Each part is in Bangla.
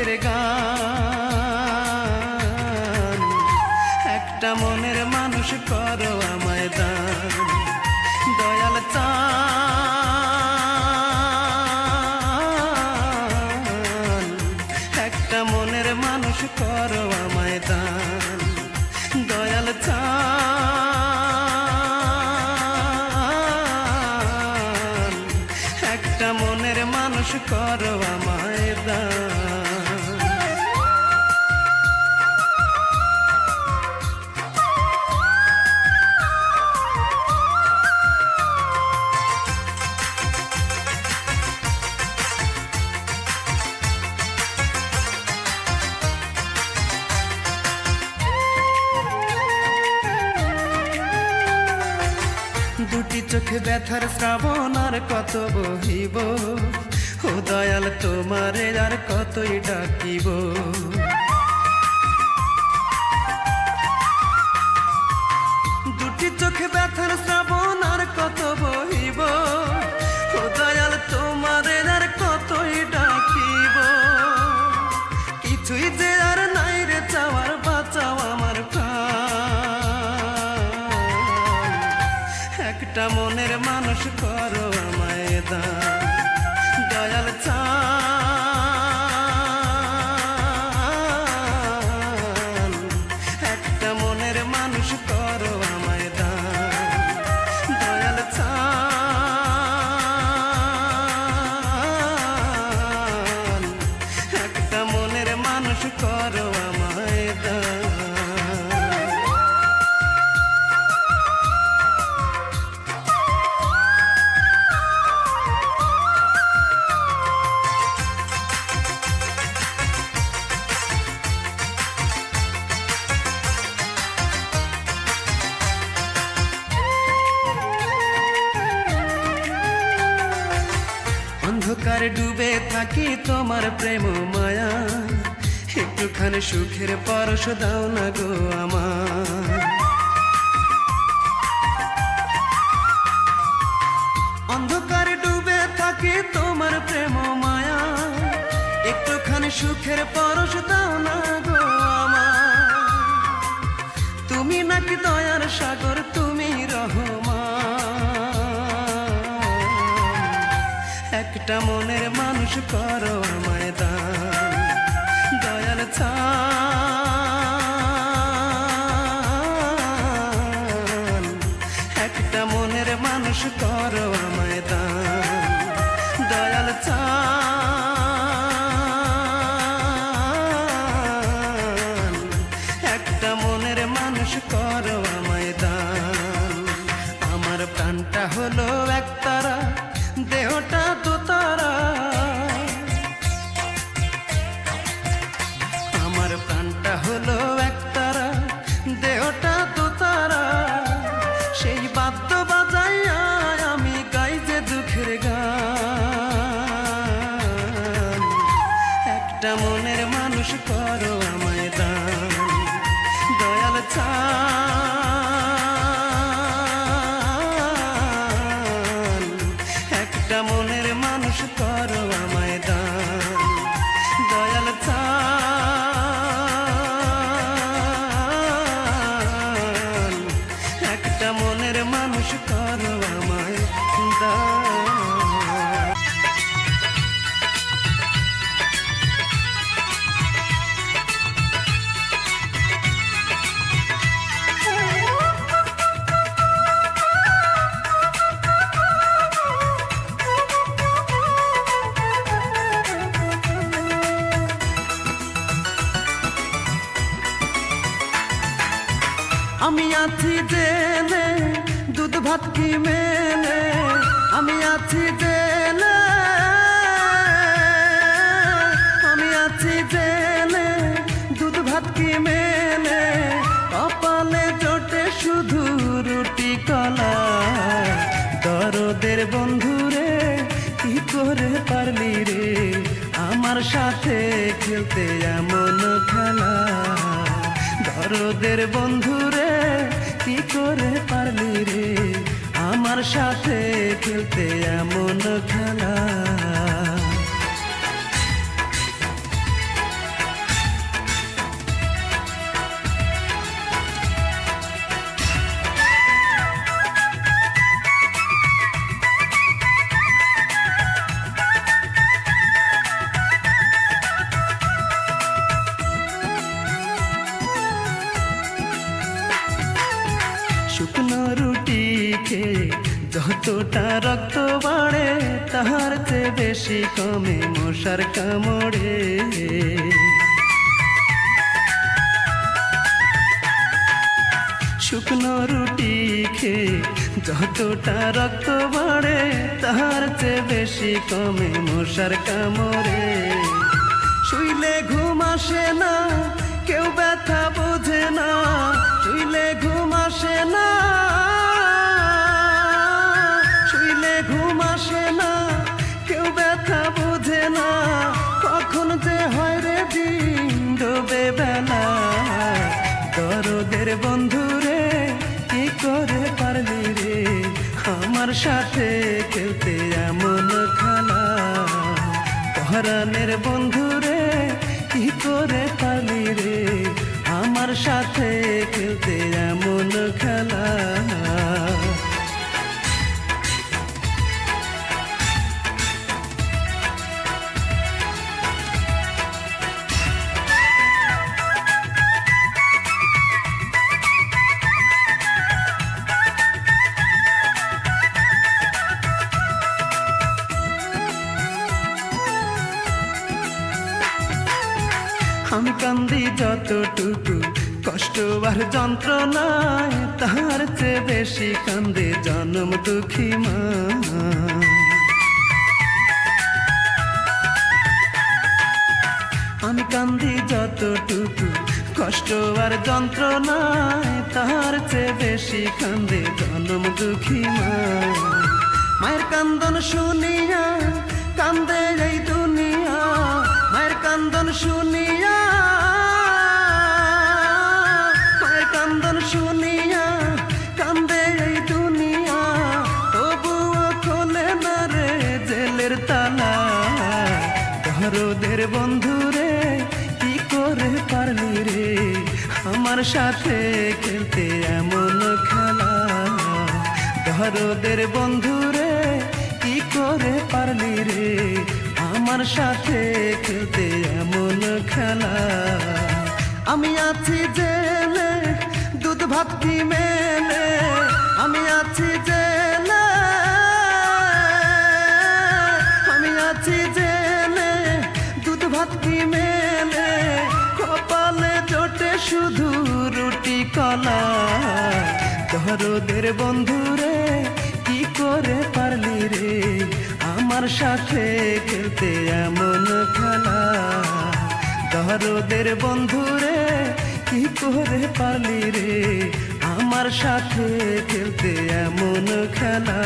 দুঃখের গান। একটা মনের মানুষ করো আমায় দান, দয়াল চান। একটা মনের মানুষ করো আমায় দান, দয়াল চান। একটা মনের মানুষ করো আমায় দান। দুটি চোখে ব্যথার শ্রাবণ আর কত বহিব, ও দয়াল তোমারে আর কতই ডাকিব। দুটি চোখে ব্যথার শ্রাবণ আর কত বহিব, ও দয়াল তোমারে আর কতই ডাকিব। কিছুই যে আর নাই রে চাওয়ার, বাঁচাও আমার প্রাণ। একটা মনের মানুষ করো আমায় দান, দয়াল চান। একটা মনের মানুষ করো আমায় দান, দয়াল চান। একটা মনের মানুষ করো আমায় দান। অন্ধকারে ডুবে থাকি তোমার প্রেম মায়া, একটুখানি সুখের পরশ দাও না গো আমার। অন্ধকারে ডুবে থাকি তোমার প্রেম মায়া, একটুখানি সুখের পরশ দাও না গো আমার। তুমি নাকি দয়ার সাগর, তুমি রহমান। একটা মনের মানুষ করো আমায় দান, দয়াল চান। একটা মনের মানুষ করো আমায় দান, দয়াল চান। একটা মনের মানুষ করো আমায় দান। আমার প্রাণটা হলো একতারা, দেহটা দোতারা। আমার প্রাণটা হলো একতারা, দেহটা দোতারা। সেই বাদ্য বাজাইয়া আমি গাই যে দুঃখের গান। একটা মনের মানুষ করো আমায় দান, দয়াল চান। একটা মনের মানুষ করো আমায় দান, দয়াল চান। একটা মনের মানুষ করো আমায় দান। আমি আছি জেলে, দুধ ভাত কি মেলে। আমি আছি জেলে, আমি আছি জেলে, দুধ ভাত কি মেলে। কপালে জোটে শুধু রুটি কলা। দরদের বন্ধুরে কি করে পারলি রে আমার সাথে খেলতে এমন খেলা। দরদের বন্ধুরে কি করে পারলি রে আমার সাথে খেলতে এমন খেলা। খেয়ে যতটা রক্ত বাড়ে তাহার চেয়ে বেশি কমে মশার কামড়ে। শুকনো রুটি খেয়ে যতটা রক্ত বাড়ে তাহার চেয়ে বেশি কমে মশার কামড়ে। শুইলে ঘুম আসে না, কেউ ব্যথা বোঝে না, শুইলে ঘুম আসে না, শুইলে ঘুম আসে না, কেউ ব্যথা বোঝে না, কখন যে হয় রে দিন ডোবে বেলা। দরদের বন্ধুরে কি করে পারলি রে আমার সাথে খেলতে এমন খেলা। পরাণের বন্ধুরে কি করে পারলি রে আমার সাথে খেলতে এমন খেলা। আমি কান্দি যতটুকু কষ্ট আর যন্ত্রণায় তাহার চেয়ে বেশি কান্দে জনম দুঃখী মা। আমি কান্দি যতটুকু কষ্ট আর যন্ত্রণায় তাহার চেয়ে বেশি কান্দে জনম দুঃখী মা। মায়ের কান্দন শুনিয়া কান্দে এই দুনিয়া, মায়ের কান্দন শুনিয়া, মায়ের কান্দন শুনিয়া কান্দে এই দুনিয়া, তবুও খোলে না রে জেলের তালা। দরদের বন্ধুরে কি করে পারলি রে আমার সাথে খেলতে এমন খেলা। দরদের বন্ধুরে কি করে পারলি রে আমার সাথে খেলতে এমন খেলা। আমি আছি জেলে দুধ ভাত কি মেলে, আমি আছি জেলে, আমি আছি জেলে দুধ ভাত কি মেলে, কপালে জোটে শুধু রুটি কলা। দরদের বন্ধুরে কি করে পারলি রে আমার সাথে খেলতে এমন খেলা। দরদের বন্ধুরে কি করে পারলি রে আমার সাথে খেলতে এমন খেলা।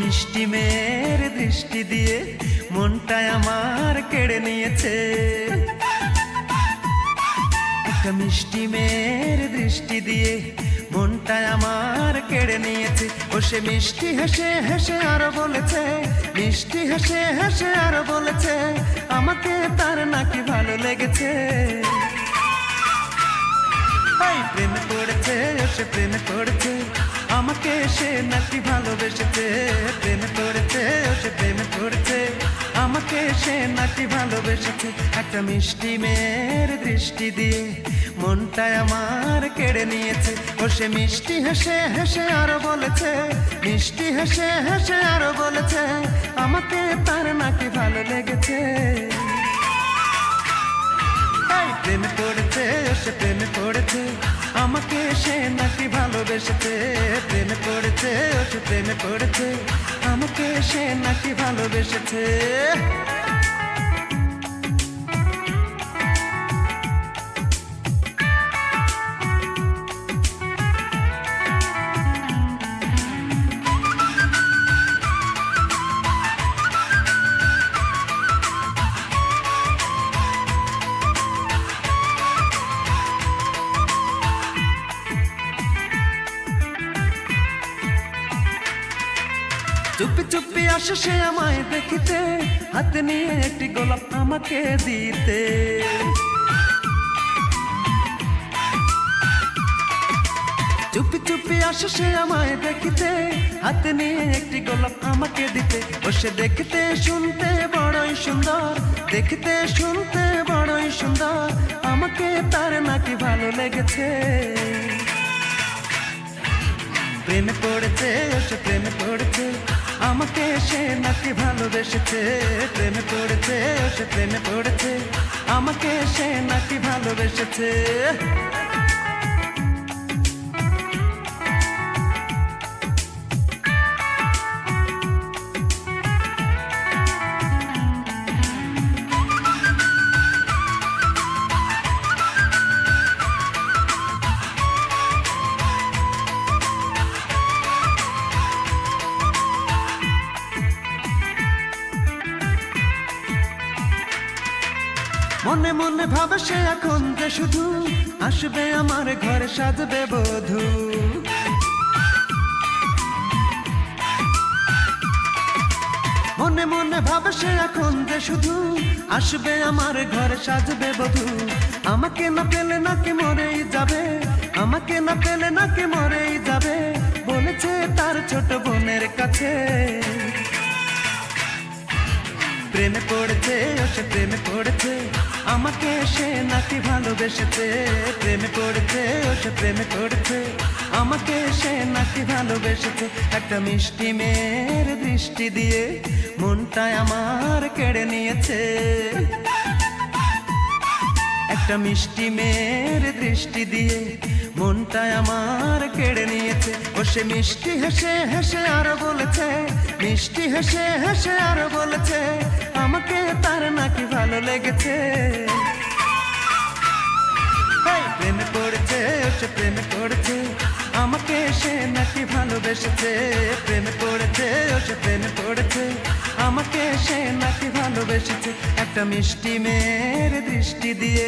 মিষ্টি মেয়ের দৃষ্টি দিয়ে মনটা আমার কেড়ে নিয়েছে, একটা মিষ্টি মেয়ের দৃষ্টি দিয়ে মনটা আমার কেড়ে নিয়েছে। ও সে মিষ্টি হেসে হেসে আরো বলেছে, মিষ্টি হেসে হেসে আরো বলেছে আমাকে তার নাকি ভালো লেগেছে। প্রেমে পড়েছে ও সে প্রেমে পড়েছে আমাকে সে নাকি ভালোবেসেছে। প্রেমে পড়েছে ও সে প্রেমে পড়েছে আমাকে সে নাকি ভালোবেসেছে। একটা মিষ্টি মেয়ের দৃষ্টি দিয়ে মনটা আমার কেড়ে নিয়েছে। ও সে মিষ্টি হেসে হেসে আরো বলেছে, মিষ্টি হেসে হেসে আরো বলেছে আমাকে তার নাকি ভালো লেগেছে। প্রেমে পড়েছে ও সে প্রেমে পড়েছে আমাকে সে নাকি ভালোবেসেছে। প্রেমে পড়েছে ও সে প্রেমে পড়েছে আমাকে সে নাকি ভালোবেসেছে। চুপি চুপি আসে সে আমায় দেখিতে, হাতে নিয়ে একটি গোলাপ আমাকে দিতে। চুপি চুপি আসে সে আমায় দেখিতে, হাতে নিয়ে একটি গোলাপ আমাকে দিতে। ও সে দেখতে শুনতে বড়ই সুন্দর, দেখতে শুনতে বড়ই সুন্দর, আমাকে তার নাকি ভালো লেগেছে। প্রেমে পড়েছে, ও সে প্রেমে পড়েছে, আমাকে সে নাকি ভালোবেসেছে। প্রেমে পড়েছে, ও সে প্রেমে পড়েছে, আমাকে সে নাকি ভালোবেসেছে। মনে মনে ভাবে সে এখন যে শুধু আসবে আমার ঘরে সাজবে বধূ। মনে মনে ভাবে সে এখন যে শুধু আসবে আমার ঘরে সাজবে বধূ। আমাকে না পেলে নাকি মরেই যাবে, আমাকে না পেলে নাকি মরেই যাবে, বলেছে তার ছোট বোনের কাছে। প্রেমে পড়েছে, ও সে প্রেমে পড়েছে, আমাকে সে নাকি ভালোবেসেছে। প্রেমে পড়েছে, ও সে প্রেমে পড়েছে, আমাকে সে নাকি ভালোবেসেছে। একটা মিষ্টি মেয়ের দৃষ্টি দিয়ে মনটা আমার কেড়ে নিয়েছে। একটা মিষ্টি মেয়ের দৃষ্টি দিয়ে মনটা আমার কেড়ে নিয়েছে। ও সে মিষ্টি হেসে হেসে আরো বলেছে, মিষ্টি হেসে হেসে আরো বলেছে, আমাকে তার নাকি ভালো লেগেছে। প্রেমে পড়েছে, ও সে প্রেমে পড়েছে, আমাকে সে নাকি ভালোবেসেছে। প্রেমে পড়েছে, ও সে প্রেমে পড়েছে, আমাকে সে নাকি ভালোবেসেছে। একটা মিষ্টি মেয়ের দৃষ্টি দিয়ে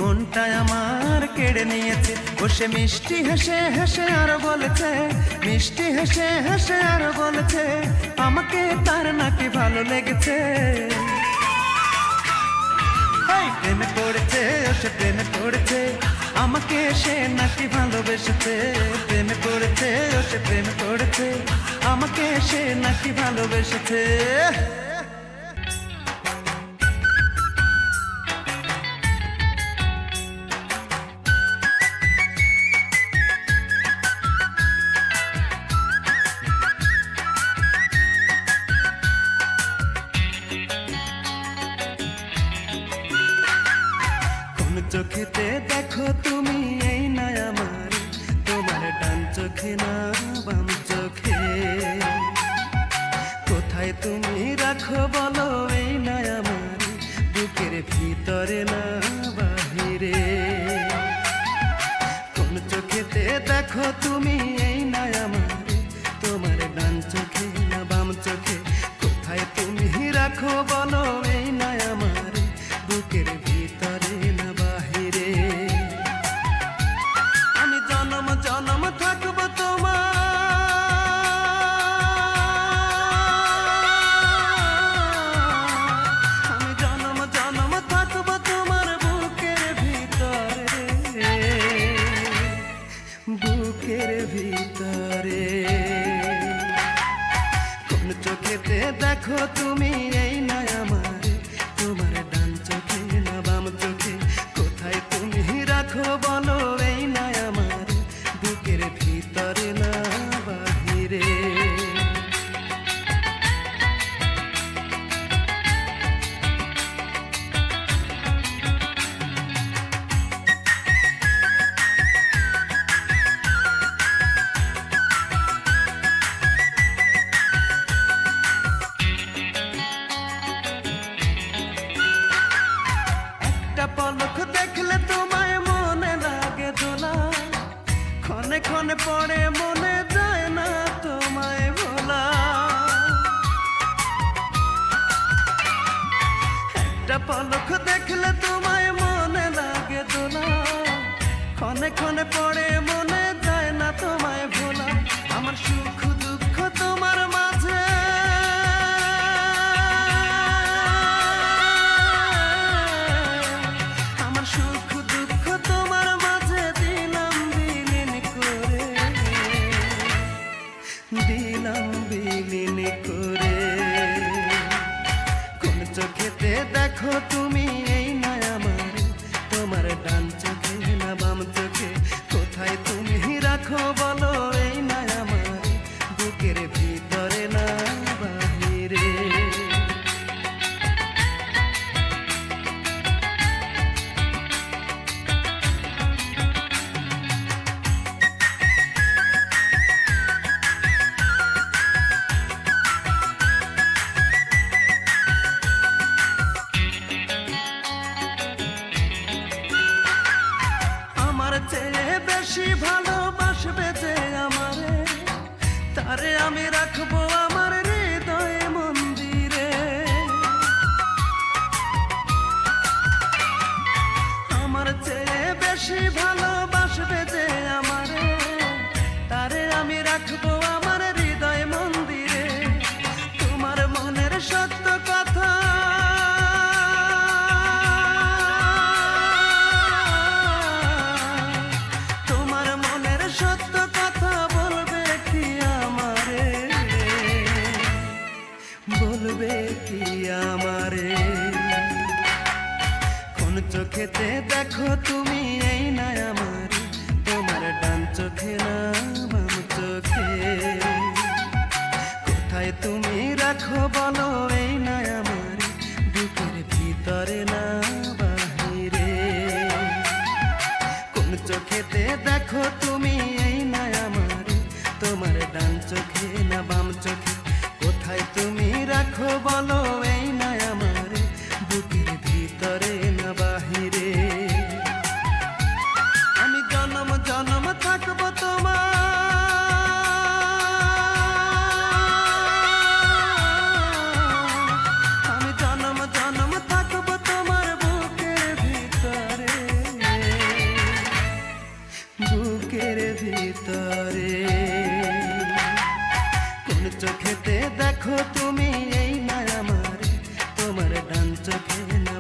মনটা আমার কেড়ে নিয়েছে। ও সে মিষ্টি হেসে হেসে আরো বলেছে, মিষ্টি হেসে হেসে আরো বলেছে, আমাকে তার নাকি ভালো লেগেছে। প্রেমে পড়েছে, ও সে প্রেমে পড়েছে, আমাকে সে নাকি ভালোবেসেছে। প্রেমে পড়েছে, ও সে প্রেমে পড়েছে, আমাকে সে নাকি ভালোবেসেছে। চোখেতে দেখো তুমি এই না আমার, তোমার ডান চোখে না বাম চোখে, কোথায় তুমি রাখো বলো এই না আমার, বুকের ভিতরে না বাহিরে। কোন চোখেতে দেখো তুমি এই না আমার, তোমার ডান চোখে না বাম চোখে, কোথায় তুমি রাখো বলো এই না আমার, বুকের ভিতরে না বাহিরে। আমি জনম জনম থাকবো তোমার, আমি জনম জনম থাকবো তোমার বুকের ভিতরে, বুকের ভিতরে। কোন চোখেতে দেখো তুমি এই না আমার, তোমার ডান চোখে না বাম চোখে, কোথায় তুমি রাখো বলো এই না আমার, বুকের ভিতরে না বাহিরে। একটা পলক দেখলে তোমায় মনে লাগে দোলা, ক্ষণে ক্ষণে পড়ে মনে যায় না তোমায় ভোলা। একটা পলক দেখলে তোমায় মনে লাগে দোলা, ক্ষণে ক্ষণে পড়ে মনে যায় না তোমায় ভোলা। আমার সুখ দুঃখ তোমার মাঝে আমার চেয়ে বেশি ভালোবাসবে যে আমারে, তারে আমি রাখবো আমার হৃদয়ে মন্দিরে। আমার চেয়ে বেশি ভালোবাসবে যে আমারে, তারে আমি রাখবো আমার হৃদয় মন্দিরে। তোমার মনের সত্য কথা বলবে কি আমারে, কোন চোখেতে দেখো তুমি এই না আমার, তোমার ডান চোখে না বাম চোখে। কোথায় তুমি রাখো বলো এই না আমার, বুকের ভিতরে না বাহিরে। কোন চোখেতে দেখো তুমি এই না আমার, তোমার ডান চোখে না বাম চোখে। কোথায় তুমি রাখো বলো এই না আমার, বুকের ভিতরে না বাহিরে। আমি জনম জনম থাকবো তোমার, আমি জনম জনম থাকবো তোমার বুকের ভিতরে, বুকের ভিতরে। কোন চোখেতে দেখো তুমি এই না আমার, তোমার ডান চোখে না